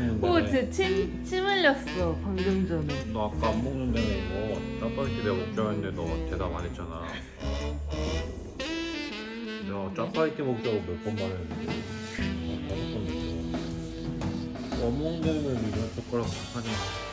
먹는다며. 침 흘렸어 방금 전에. 너 아까 안 먹는다며 이거. 짜파게티 내가 먹자고 했는데 너 대답 안 했잖아. 내가 짜파게티 먹자고 몇 번 말했는데. 안 먹는다며 이런 젓가락 하냐.